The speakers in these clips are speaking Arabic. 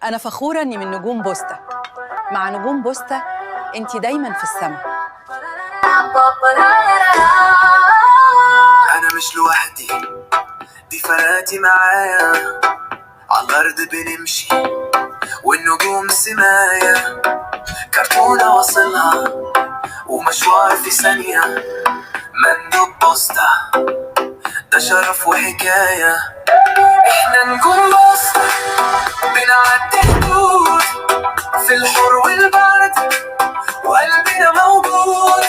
أنا فخورة إني من نجوم بوستا. مع نجوم بوستا أنت دايماً في السما. أنا مش لوحدي، دي فرقاتي معايا، على الأرض بنمشي والنجوم سمايا، كرتونة واصلها ومشوار في ثانية، مندوب بوستا ده شرف وحكاية. احنا نجوم بوستا بنعدي حدود في الحر والبرد، وقلبنا موجود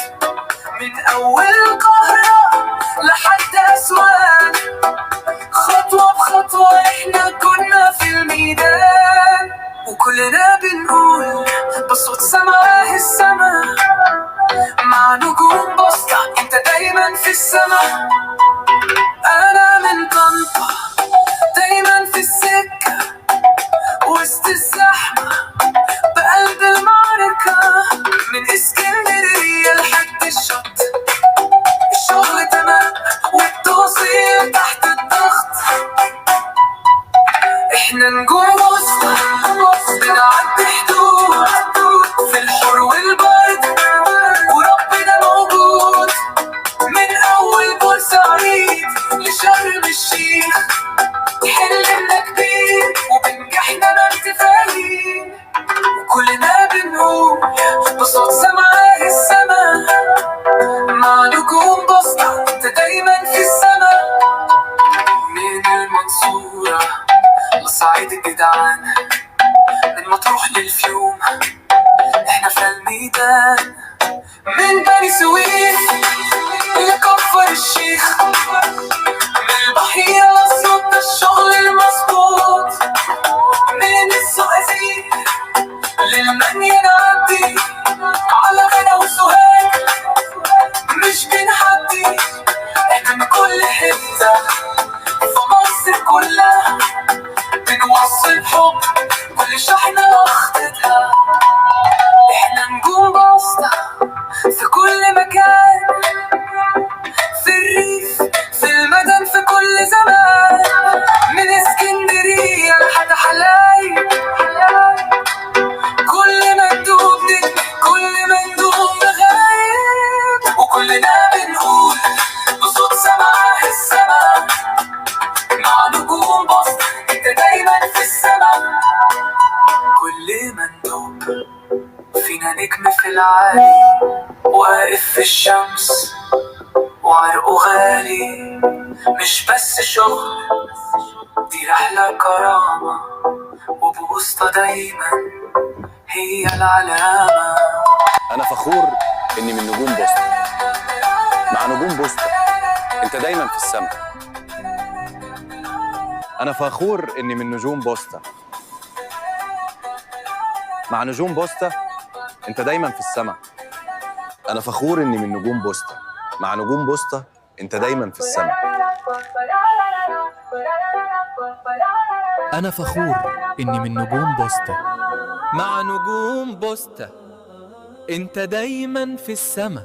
من أول القاهرة لحد أسوان، خطوة بخطوة احنا كنا في الميدان، وكلنا بنقول بصوت سماه السما. مع نجوم بوستا انت دايما في السما. انا من طنطا دايما في السكة، وسط الزحمة بقلب المعركة، من اسكندرية لحد الشط الشغل تمام والتوصيل تحت الضغط. احنا نجوم بوستا بنعدي حدود في الحر والبرد، وربنا موجود من اول بورسعيد لشرم الشيخ. حلمنا كبير وبنجحنا ما انتفاهين، وكلنا بنقول بصوت سماه السما. مع نجوم بوستا انت دايما في السما. من المنصورة لصعيد الجدعان، من مطروح للفيوم احنا في الميدان، من بني سويف لكفر الشيخ، من البحيرة لأسيوط الشغل المظبوط، من الزقازيق للمنيا نعدي على غدا وسوهاج، مش بنحدي احنا من كل حتة في مصر كلها، بنوصل حب كل شحنة واخدتها. احنا نجوم بوستا في كل مكان، في الريف في المدن في كل زمان، من اسكندرية لحد حلايب، كل مندوب نجم كل مندوب غايب، وكلنا بنقول بصوت سماه السما. مع نجوم بوستا انت دايما في السما. كل مندوب فينا نجم في العالي، واقف في الشمس وعرقه غالي، مش بس شغل دي رحلة كرامة، وبوسطة دايما هي العلامة. أنا فخور إني من نجوم بوستا. مع نجوم بوستا أنت دايما في السما. أنا فخور إني من نجوم بوستا. مع نجوم بوستا أنت دايما في السما. أنا فخور إني من نجوم بوستا. مع نجوم بوستا أنت دايما في السما. أنا فخور إني من نجوم بوستا. مع نجوم بوستا أنت دايما في السما.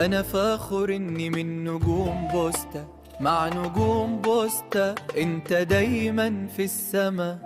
أنا فخور إني من نجوم بوستا. مع نجوم بوستا أنت دايما في السما.